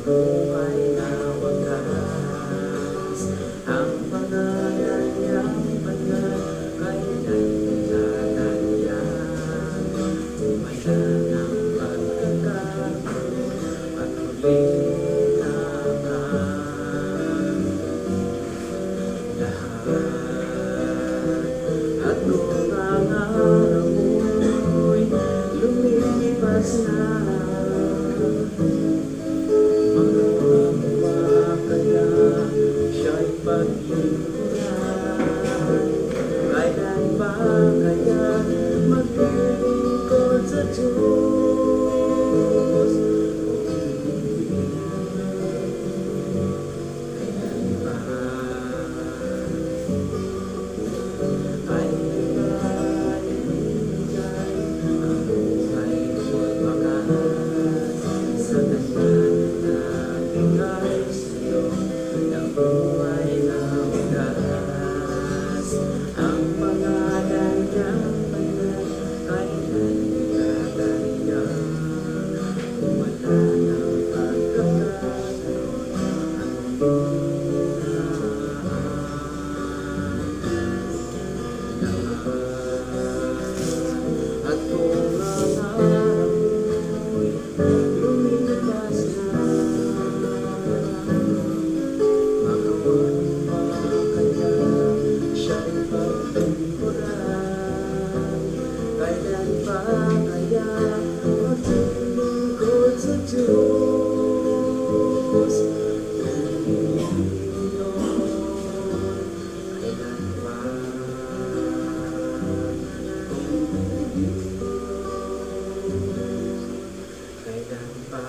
buhay na wagas. Ang pangalan niyang banal, kailan tatalian. Umayan ang pagkakataon at huling laban. Lahat at nung ang araw mo'y lumipas na, magagawa kaya siya'y paglingkuran. Kailan ba kaya maglilingkod sa Diyos? Kailan ba ay ibigay ang buhay ko'y wakas? Sa kanya nabigay sa'yo ng buhay na wagas. Ang pangalan niyang banal, kailan tatalian. Wala ng pagkakataon at at kung ang araw mo'y lumipas na, magawan ba kaya siya'y paglingkuran? Kailan ba kaya maglilingkod sa Diyos? Kung hindi yun, kailan ba? Kailan ba?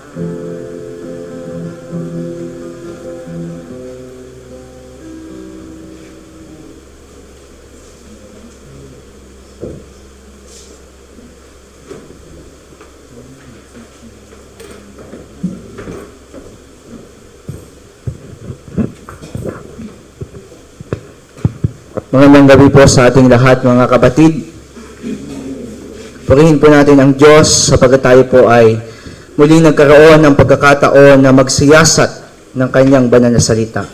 Magandang gabi po sa ating lahat, mga kapatid. Purihin po natin ang Diyos sapagkat tayo po ay muling nagkaroon ng pagkakataon na magsiyasat ng kanyang banal na salita.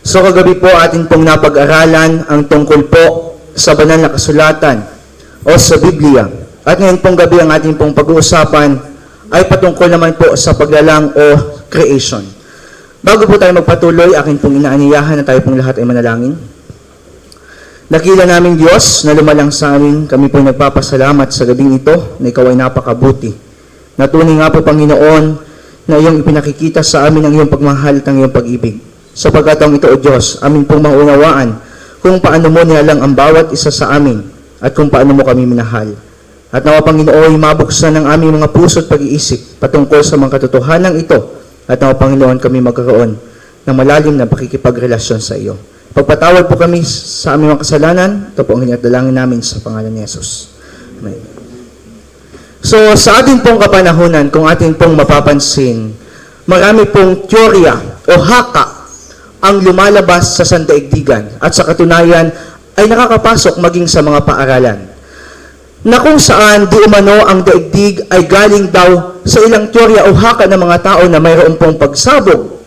So kagabi po atin pong napag-aralan ang tungkol po sa banal na kasulatan o sa Biblia. At ngayon pong gabi ang ating pong pag-uusapan ay patungkol naman po sa paglalang o creation. Bago po tayo magpatuloy, akin pong inaaniyahan na tayo pong lahat ay manalangin. Dakila naming Diyos na lumalang sa amin, kami po nagpapasalamat sa gabing ito na ikaw ay napakabuti. Natunay nga po, Panginoon, na iyong ipinakikita sa amin ang iyong pagmahal at ang iyong pag-ibig. Sa pagkataong ito, O Diyos, amin pong maunawaan kung paano mo nilalang ang bawat isa sa amin at kung paano mo kami minahal. At nawa, Panginoon, mabuksan ang aming mga puso at pag-iisip patungkol sa mga katotohanan ito. At nawa, Panginoon, kami magkaroon ng malalim na pakikipagrelasyon sa iyo. Pagpatawad po kami sa aming mga kasalanan. Ito po ang hinatdalangin namin sa pangalan ni Jesus. Amen. So, sa ating pong kapanahunan, kung ating pong mapapansin, marami pong teorya o haka ang lumalabas sa sandaigdigan at sa katunayan ay nakakapasok maging sa mga paaralan. Na kung saan di umano ang daigdig ay galing daw sa ilang teorya o haka ng mga tao na mayroon pong pagsabog.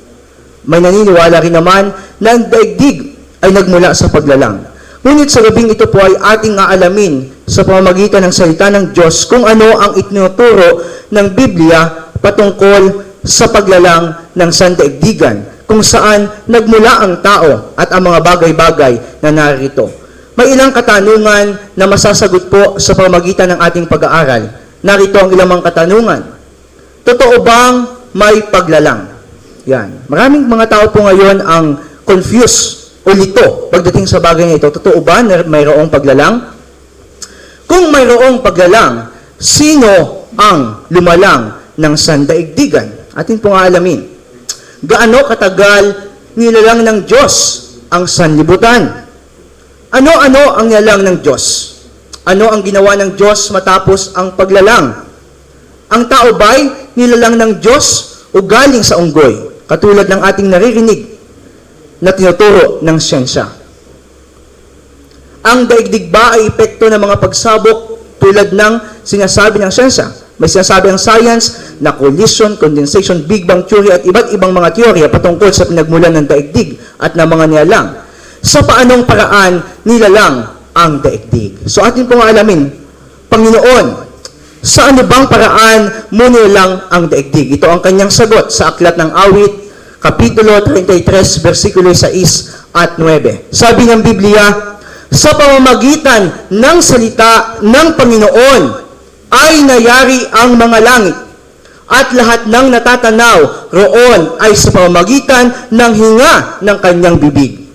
May naniniwala rin naman na ang daigdig ay nagmula sa paglalang. Ngunit sa gabing ito po ay ating aalamin sa pamamagitan ng salita ng Diyos kung ano ang itinuturo ng Biblia patungkol sa paglalang ng sandaigdigan, kung saan nagmula ang tao at ang mga bagay-bagay na narito. May ilang katanungan na masasagot po sa pamamagitan ng ating pag-aaral. Narito ang ilang mga katanungan. Totoo bang may paglalang? Yan. Maraming mga tao po ngayon ang confused o lito pagdating sa bagay na ito. Totoo ba na mayroong paglalang? Kung mayroong paglalang, sino ang lumalang ng sandaigdigan? Atin pong aalamin. Gaano katagal nilalang ng Diyos ang sanlibutan? Ano-ano ang nilalang ng Diyos? Ano ang ginawa ng Diyos matapos ang paglalang? Ang tao ba'y nilalang ng Diyos o galing sa unggoy? Katulad ng ating naririnig na tinuturo ng siyensya. Ang daigdig ba ay epekto ng mga pagsabok tulad ng sinasabi ng siyensya? May sinasabi ang science na collision, condensation, Big Bang theory at iba't ibang mga teorya patungkol sa pinagmulan ng daigdig at ng mga nilalang. Sa paanong paraan nilalang ang daigdig? So atin pong alamin, Panginoon, sa ano bang paraan mo nilalang ang daigdig? Ito ang kanyang sagot sa Aklat ng Awit, Kapitulo 33, versikulo 6 at 9. Sabi ng Biblia, sa pamamagitan ng salita ng Panginoon ay nayari ang mga langit, at lahat ng natatanaw roon ay sa pamamagitan ng hinga ng kanyang bibig.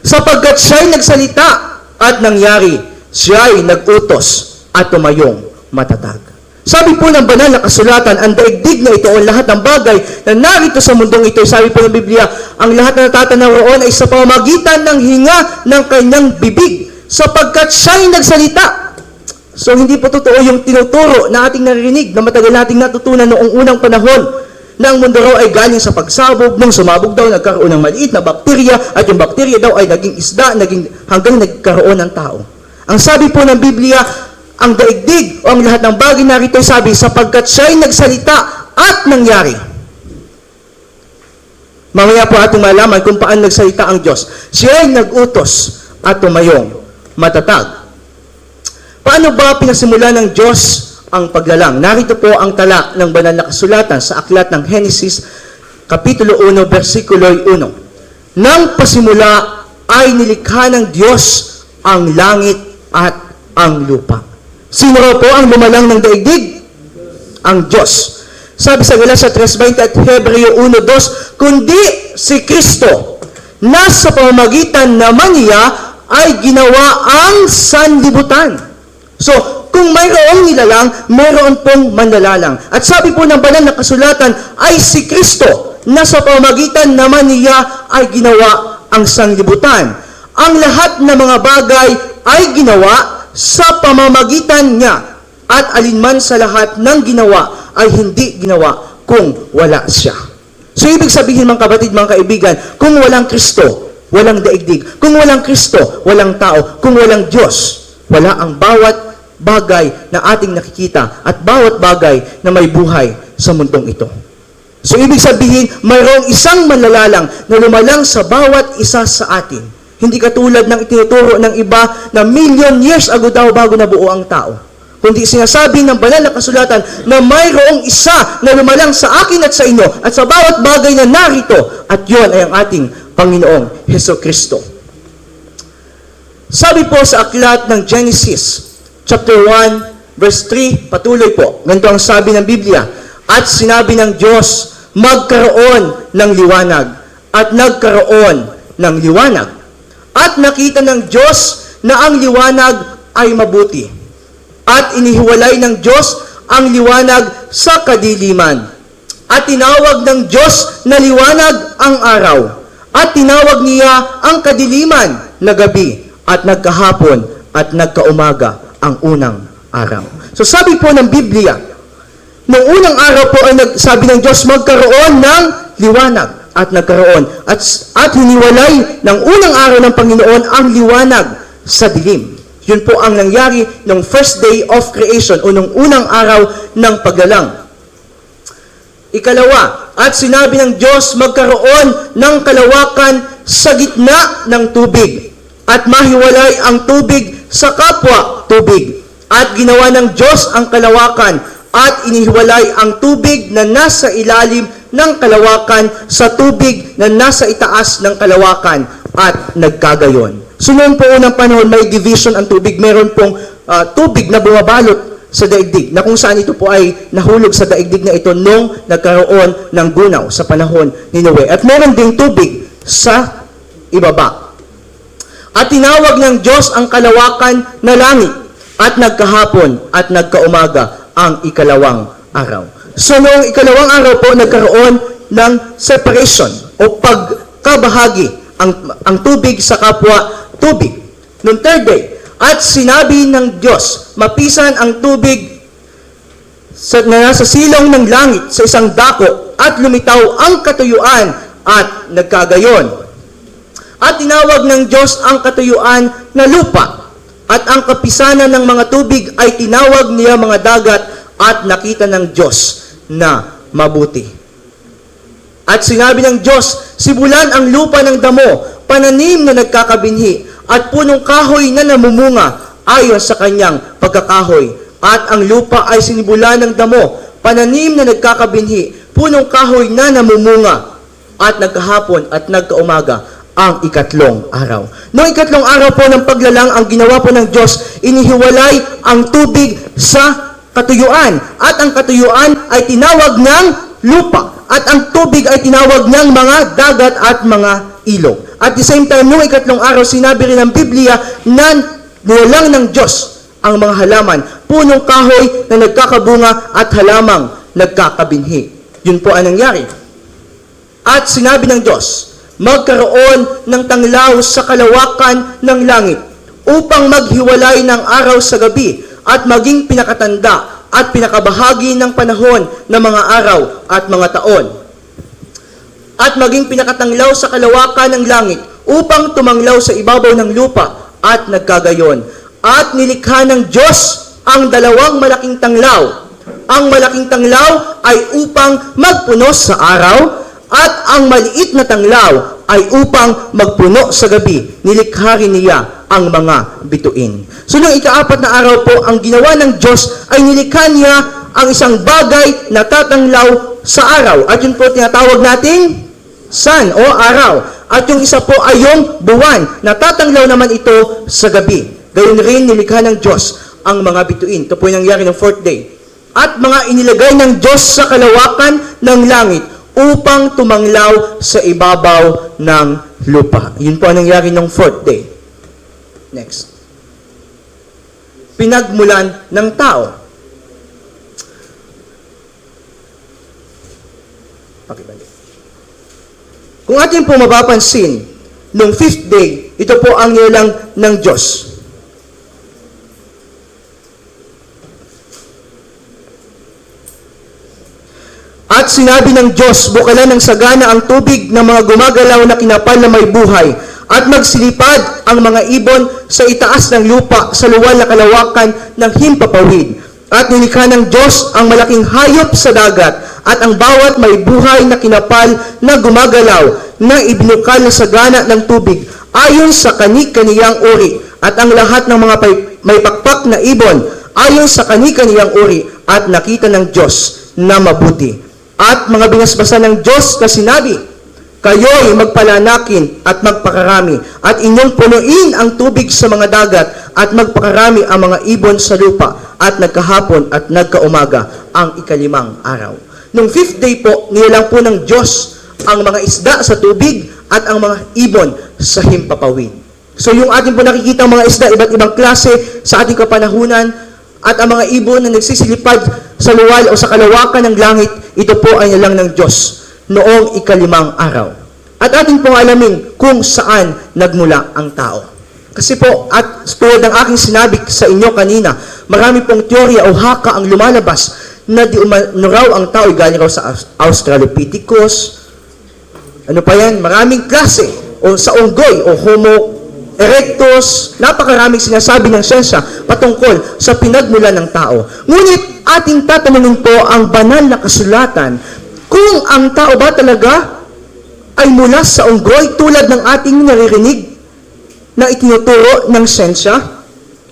Sapagkat siya'y nagsalita at nangyari, siya'y nagutos at tumayong matatag. Sabi po ng banal na kasulatan, ang daigdig na ito o lahat ng bagay na narito sa mundong ito, sabi po ng Biblia, ang lahat na natatanaw roon ay sa pamamagitan ng hinga ng kanyang bibig, sapagkat siya'y nagsalita. So, hindi po totoo yung tinuturo na ating narinig, na matagal nating natutunan noong unang panahon, na ang mundo raw ay galing sa pagsabog, nung sumabog daw, nagkaroon ng maliit na bakterya, at yung bakterya daw ay naging isda, hanggang nagkaroon ng tao. Ang sabi po ng Biblia, ang daigdig o ang lahat ng bagay narito, sabi, sapagkat siya'y nagsalita at nangyari. Mamaya po ating malaman kung paano nagsalita ang Diyos. Siya'y nagutos at tumayong matatag. Paano ba pinasimula ng Diyos ang paglalang? Narito po ang tala ng banal na kasulatan sa aklat ng Genesis, Kapitulo 1, versikulo 1. Nang pasimula ay nilikha ng Diyos ang langit at ang lupa. Sino raw po ang lumalang ng daigdig? Ang Diyos. Sabi sa Galatia 3:20 at Hebreo 1:2, kundi si Kristo, na sa pamamagitan naman niya ay ginawa ang sanlibutan. So, kung mayroong nilalang, mayroon pong manlalalang. At sabi po ng banal na kasulatan ay si Kristo, na sa pamamagitan naman niya ay ginawa ang sanlibutan. Ang lahat ng mga bagay ay ginawa sa pamamagitan niya, at alinman sa lahat ng ginawa ay hindi ginawa kung wala siya. So, ibig sabihin mga kapatid, mga kaibigan, kung walang Kristo, walang daigdig. Kung walang Kristo, walang tao. Kung walang Diyos, wala ang bawat bagay na ating nakikita at bawat bagay na may buhay sa mundong ito. So, ibig sabihin, mayroong isang manlalalang na lumalang sa bawat isa sa atin. Hindi katulad ng itinuturo ng iba na million years ago daw bago nabuo ang tao. Kundi sinasabi ng banal na kasulatan na mayroong isa na lumalang sa akin at sa inyo at sa bawat bagay na narito, at yon ay ang ating Panginoong Hesukristo. Sabi po sa aklat ng Genesis, chapter 1, verse 3, patuloy po. Ganito ang sabi ng Biblia, at sinabi ng Diyos, magkaroon ng liwanag, at nagkaroon ng liwanag. At nakita ng Diyos na ang liwanag ay mabuti. At inihiwalay ng Diyos ang liwanag sa kadiliman. At tinawag ng Diyos na liwanag ang araw. At tinawag niya ang kadiliman na gabi. At nagkahapon at nagkaumaga ang unang araw. So sabi po ng Biblia, noong unang araw po ay sabi ng Diyos magkaroon ng liwanag, at nagkaroon. At hiniwalay ng unang araw ng Panginoon ang liwanag sa dilim. Yun po ang nangyari ng first day of creation o nung unang araw ng paglalang. Ikalawa, at sinabi ng Diyos magkaroon ng kalawakan sa gitna ng tubig, at mahiwalay ang tubig sa kapwa tubig. At ginawa ng Diyos ang kalawakan, at inihiwalay ang tubig na nasa ilalim ng kalawakan sa tubig na nasa itaas ng kalawakan, at nagkagayon. So noong po unang panahon, may division ang tubig. Meron pong tubig na bumabalot sa daigdig, na kung saan ito po ay nahulog sa daigdig na ito nung nagkaroon ng gunaw sa panahon ni Noe. At meron ding tubig sa ibaba. At tinawag ng Diyos ang kalawakan na langit, at nagkahapon at nagkaumaga ang ikalawang araw. So noong ikalawang araw po, nagkaroon ng separation o pagkabahagi ang tubig sa kapwa tubig. Noong third day, at sinabi ng Diyos, mapisan ang tubig na nasa silong ng langit sa isang dako, at lumitaw ang katuyuan, at nagkagayon. At tinawag ng Diyos ang katuyuan na lupa, at ang kapisanan ng mga tubig ay tinawag niya mga dagat, at nakita ng Diyos na mabuti. At sinabi ng Diyos, sibulan ang lupa ng damo, pananim na nagkakabinhi, at punong kahoy na namumunga ayon sa kanyang pagkakahoy. At ang lupa ay sinibulan ng damo, pananim na nagkakabinhi, punong kahoy na namumunga, at nagkahapon at nagkaumaga ang ikatlong araw. Noong ikatlong araw po ng paglalang, ang ginawa po ng Diyos, inihiwalay ang tubig sa katuyuan. At ang katuyuan ay tinawag ng lupa. At ang tubig ay tinawag ng mga dagat at mga ilog. At the same time, noong ikatlong araw, sinabi rin ng Biblia na nilalang ng Diyos ang mga halaman, punong kahoy na nagkakabunga at halamang nagkakabinhi. Yun po ang nangyari. At sinabi ng Diyos, magkaroon ng tanglaw sa kalawakan ng langit upang maghiwalay ng araw sa gabi at maging pinakatanda at pinakabahagi ng panahon ng mga araw at mga taon. At maging pinakatanglaw sa kalawakan ng langit upang tumanglaw sa ibabaw ng lupa at nagkagayon. At nilikha ng Diyos ang dalawang malaking tanglaw. Ang malaking tanglaw ay upang magpuno sa araw, at ang maliit na tanglaw ay upang magpuno sa gabi. Nilikha rin niya ang mga bituin. So, noong ikaapat na araw po, ang ginawa ng Diyos ay nilikha niya ang isang bagay na tatanglaw sa araw. At yun po tinatawag nating sun o araw. At yung isa po ay yung buwan, na tatanglaw naman ito sa gabi. Gayon rin nilikha ng Diyos ang mga bituin. Ito po yung nangyari ng fourth day. At mga inilagay ng Diyos sa kalawakan ng langit upang tumanglaw sa ibabaw ng lupa. Yun po ang nangyari ng fourth day. Next. Pinagmulan ng tao. Pakibalik. Kung atin po mapapansin, nung fifth day, ito po ang nilalang ng Diyos. At sinabi ng Diyos, bukalan ng sagana ang tubig ng mga gumagalaw na kinapal na may buhay, at magsilipad ang mga ibon sa itaas ng lupa sa luwal na kalawakan ng himpapawid. At nilikha ng Diyos ang malaking hayop sa dagat, at ang bawat may buhay na kinapal na gumagalaw na ibinukal na sagana ng tubig ayon sa kani-kaniyang uri, at ang lahat ng mga may pakpak na ibon ayon sa kani-kaniyang uri, at nakita ng Diyos na mabuti. At mga binasbasan ng Diyos na sinabi, kayo'y magpalanakin at magpakarami, at inyong punuin ang tubig sa mga dagat, at magpakarami ang mga ibon sa lupa, at nagkahapon at nagkaumaga ang ikalimang araw. Nung fifth day po, nilalang po ng Diyos ang mga isda sa tubig at ang mga ibon sa himpapawid. So yung ating po nakikita mga isda, iba't ibang klase sa ating kapanahunan, at ang mga ibon na nagsisilipad sa luwal o sa kalawakan ng langit, ito po ay nilalang ng Diyos noong ikalimang araw. At atin pong alamin kung saan nagmula ang tao. Kasi po, at tulad ng aking sinabi sa inyo kanina, marami pong teorya o haka ang lumalabas na di umano raw ang tao ay galing raw sa Australopithecus. Ano pa yan? Maraming klase o sa unggoy o Homo erectus, napakaraming sinasabi ng siyensya patungkol sa pinagmulan ng tao. Ngunit ating tatanungin po ang banal na kasulatan kung ang tao ba talaga ay mula sa unggoy tulad ng ating naririnig na itinuturo ng siyensya.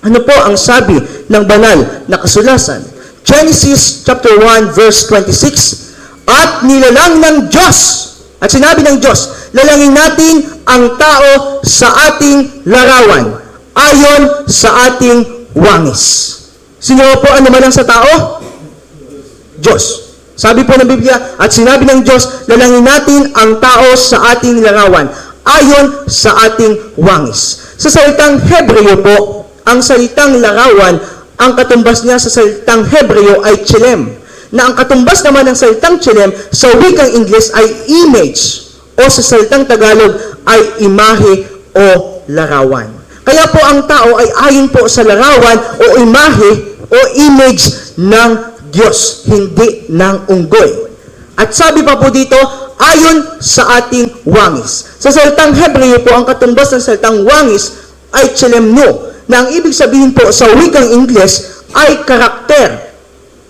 Ano po ang sabi ng banal na kasulatan? Genesis chapter 1 verse 26, at nilalang ng Diyos, at sinabi ng Diyos, lalangin natin ang tao sa ating larawan, ayon sa ating wangis. Sino po ang namalang sa tao? Diyos. Sabi po ng Biblia, at sinabi ng Diyos, lalangin natin ang tao sa ating larawan, ayon sa ating wangis. Sa salitang Hebreo po, ang salitang larawan, ang katumbas niya sa salitang Hebreo ay chelem, na ang katumbas naman ng salitang chelem sa wikang Ingles ay image, o sa salitang Tagalog ay imahe o larawan. Kaya po ang tao ay ayon po sa larawan o imahe o image ng Diyos, hindi ng unggoy. At sabi pa po dito, ayon sa ating wangis. Sa salitang Hebreo po, ang katumbas ng salitang wangis ay chelemno, na ang ibig sabihin po sa wikang Ingles ay karakter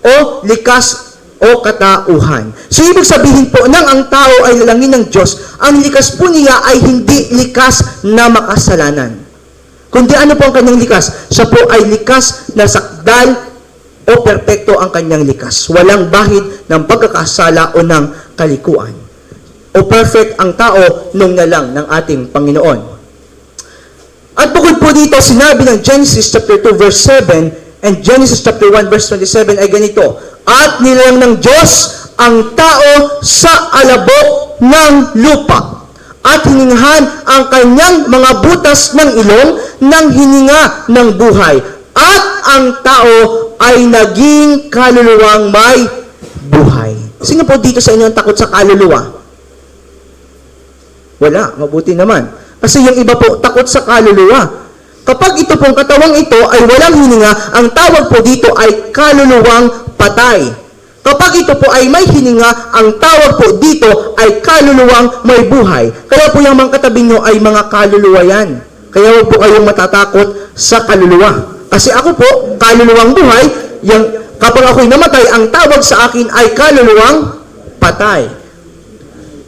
o o likas o katauhan. So, ibig sabihin po, nang ang tao ay lalangin ng Diyos, ang likas po niya ay hindi likas na makasalanan. Kundi ano po ang kanyang likas? Siya po ay likas na sakdal o perpekto ang kanyang likas. Walang bahid ng pagkakasala o ng kalikuan. O perfect ang tao nung nalang ng ating Panginoon. At bukod po dito, sinabi ng Genesis chapter 2 verse 7 and Genesis chapter 1 verse 27 ay ganito, at nilalang ng Diyos ang tao sa alabok ng lupa at hiningahan ang kanyang mga butas ng ilong ng hininga ng buhay. At ang tao ay naging kaluluwang may buhay. Sino po dito sa inyo ang takot sa kaluluwa? Wala, mabuti naman. Kasi yung iba po, takot sa kaluluwa. Kapag ito pong katawang ito ay walang hininga, ang tawag po dito ay kaluluwang patay. Kapag ito po ay may hininga, ang tawag po dito ay kaluluwang may buhay. Kaya po yung mga katabi nyo ay mga kaluluwa yan. Kaya huwag po kayong matatakot sa kaluluwa. Kasi ako po, kaluluwang buhay, kapag ako'y namatay, ang tawag sa akin ay kaluluwang patay.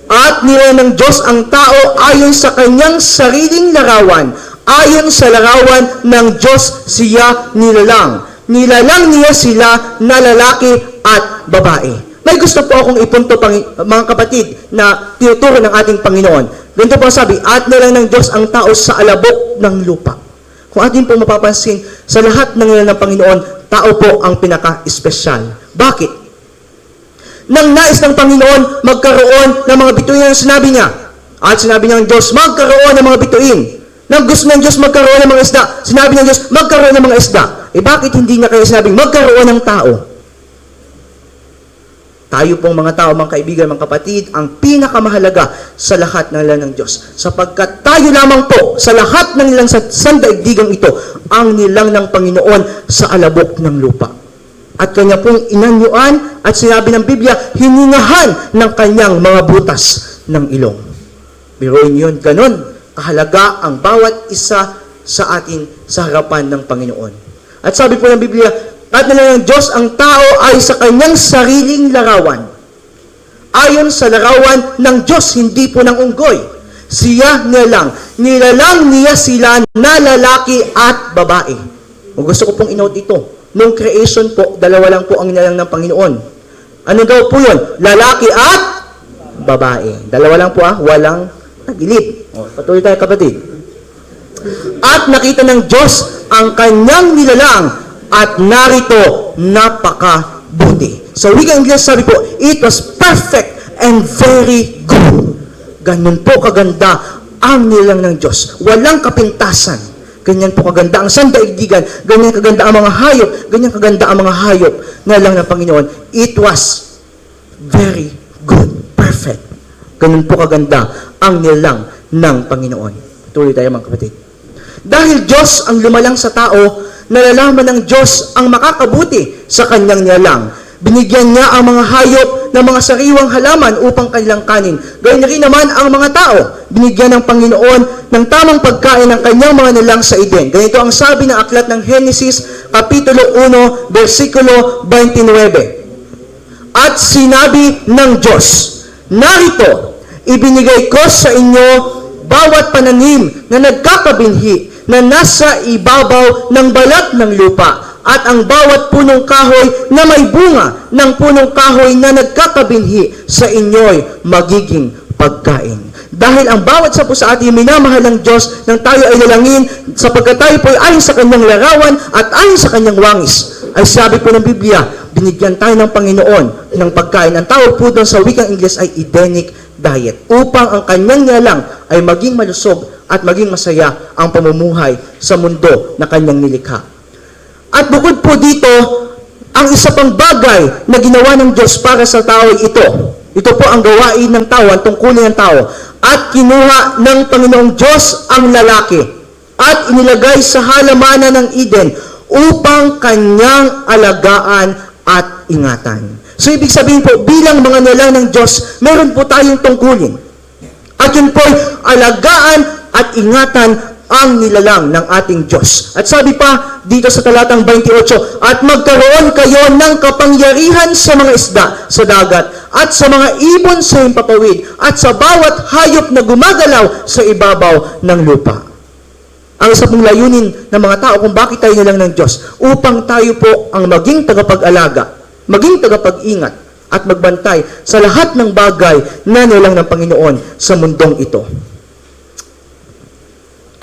At nila ng Diyos ang tao ayon sa kanyang sariling larawan. Ayon sa larawan ng Diyos siya nilalang. Nilalang niya sila na lalaki at babae. May gusto po akong ipunto, mga kapatid, na tinuturo ng ating Panginoon. Ganito po sabi, at nilalang ng Diyos ang tao sa alabok ng lupa. Kung atin po mapapansin, sa lahat ng nilalang ng Panginoon, tao po ang pinaka-espesyal. Bakit? Nang nais ng Panginoon magkaroon ng mga bituin ang sinabi niya. At sinabi niya ng Diyos, magkaroon ng mga bituin. Nang gusto ng Diyos magkaroon ng mga isda, sinabi ng Diyos, magkaroon ng mga isda. Bakit hindi niya kaya sinabing magkaroon ng tao? Tayo pong mga tao, mga kaibigan, mga kapatid, ang pinakamahalaga sa lahat ng nilalang ng Diyos. Sapagkat tayo lamang po, sa lahat ng nilang sandaigdigang ito, ang nilang ng Panginoon sa alabok ng lupa. At kanya pong inanyuan at sinabi ng Biblia, hiningahan ng kanyang mga butas ng ilong. Biruin yun, ganon, kahalaga ang bawat isa sa atin sa harapan ng Panginoon. At sabi po ng Biblia, at nilalang ng Diyos ang tao ay sa kanyang sariling larawan. Ayon sa larawan ng Diyos, hindi po ng unggoy. Siya nilalang niya sila na lalaki at babae. Gusto ko pong inote ito. Nung creation po, dalawa lang po ang nilalang ng Panginoon. Ano daw po yun? Lalaki at babae. Dalawa lang po walang tagilid. Patuloy tayo kapatid. At nakita ng Diyos ang kanyang nilalang at narito napakabuti. So wikang English sabi po, it was perfect and very good. Ganun po kaganda ang nilalang ng Diyos. Walang kapintasan. Ganyan po kaganda ang sandaigdigan, ganyan kaganda ang mga hayop, ganyan kaganda ang mga hayop na lang ng Panginoon. It was very good, perfect. Ganun po kaganda ang nilalang ng Panginoon. Tuloy tayo mga kapatid. Dahil Diyos ang lumalang sa tao, nalalaman ng Diyos ang makakabuti sa kanyang nilalang. Binigyan niya ang mga hayop ng mga sariwang halaman upang kanilang kanin. Gayun rin naman ang mga tao. Binigyan ng Panginoon ng tamang pagkain ng kanyang mga nilalang sa Eden. Ganito ang sabi ng aklat ng Genesis, Kapitulo 1, versikulo 29. At sinabi ng Diyos, narito, ibinigay ko sa inyo bawat pananim na nagkakabinhi na nasa ibabaw ng balat ng lupa, at ang bawat punong kahoy na may bunga ng punong kahoy na nagkakabinhi sa inyo'y magiging pagkain. Dahil ang bawat sa po sa atin minamahal ng Diyos nang tayo ay lalangin, sapagkat tayo po ay ayon sa kanyang larawan at ayon sa kanyang wangis. Ay sabi po ng Biblia, binigyan tayo ng Panginoon ng pagkain. Ang tawag po doon sa wikang Ingles ay Edenic diet, upang ang kanyang nilalang ay maging malusog at maging masaya ang pamumuhay sa mundo na kanyang nilikha. At bukod po dito, ang isa pang bagay na ginawa ng Diyos para sa tao ay ito. Ito po ang gawain ng tao, ang tungkulin ng tao. At kinuha ng Panginoong Diyos ang lalaki at inilagay sa halamanan ng Eden upang kanyang alagaan at ingatan. So ibig sabihin po, bilang mga nilalang ng Diyos, meron po tayong tungkulin. At yun po ay alagaan at ingatan ang nilalang ng ating Diyos. At sabi pa, dito sa talatang 28, at magkaroon kayo ng kapangyarihan sa mga isda sa dagat, at sa mga ibon sa himpapawid, at sa bawat hayop na gumagalaw sa ibabaw ng lupa. Ang isa pong layunin ng mga tao kung bakit tayo nilang ng Diyos, upang tayo po ang maging tagapag-alaga, maging tagapag-ingat, at magbantay sa lahat ng bagay na nilang ng Panginoon sa mundong ito.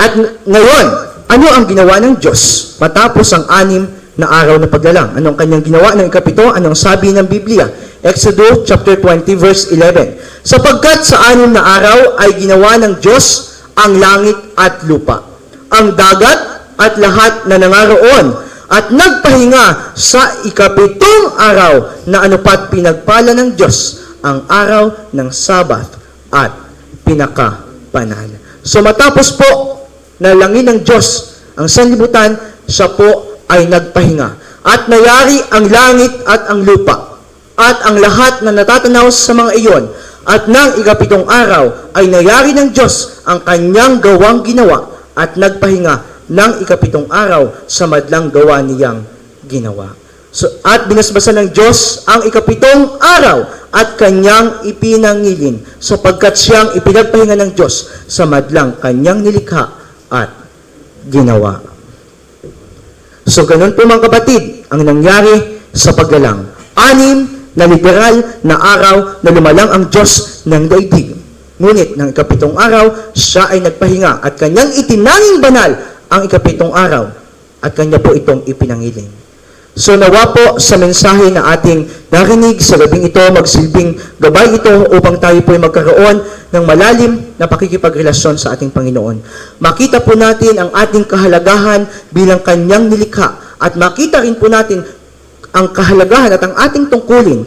At ngayon, ano ang ginawa ng Diyos matapos ang 6 na araw na paglalang? Anong kanyang ginawa ng ikapito? Anong sabi ng Biblia? Exodus chapter 20 verse 11. Sapagkat sa 6 na araw ay ginawa ng Diyos ang langit at lupa, ang dagat at lahat na nangaroon, at nagpahinga sa ikapitong araw na anupat pinagpala ng Diyos ang araw ng Sabat at pinakabanal. So matapos po nalangin ng Diyos ang sanlibutan, siya po ay nagpahinga. At nayari ang langit at ang lupa, at ang lahat na natatanaw sa mga iyon. At ng ikapitong araw ay nayari ng Diyos ang kanyang gawang ginawa, at nagpahinga ng ikapitong araw sa madlang gawa niyang ginawa. So, at binasbasan ng Diyos ang ikapitong araw at kanyang ipinangilin, sapagkat siyang ipinagpahinga ng Diyos sa madlang kanyang nilikha at ginawa. So, ganun po mga kapatid ang nangyari sa paglalang. 6 na literal na araw na lumalang ang Diyos ng daigdig. Ngunit ng ikapitong araw, siya ay nagpahinga at kanyang itinanging banal ang ikapitong araw at kanya po itong ipinangiling. So nawa po sa mensahe na ating narinig sa gabing ito, magsilbing gabay ito upang tayo po ay magkaroon ng malalim na pakikipagrelasyon sa ating Panginoon. Makita po natin ang ating kahalagahan bilang kanyang nilikha, at makita rin po natin ang kahalagahan at ang ating tungkulin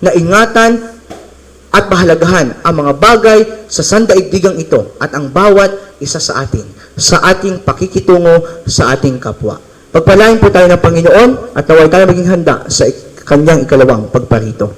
na ingatan at pahalagahan ang mga bagay sa sandaigdigang ito at ang bawat isa sa atin, sa ating pakikitungo sa ating kapwa. Pagpalain po tayo ng Panginoon at naway tayo maging handa sa kanyang ikalawang pagparito.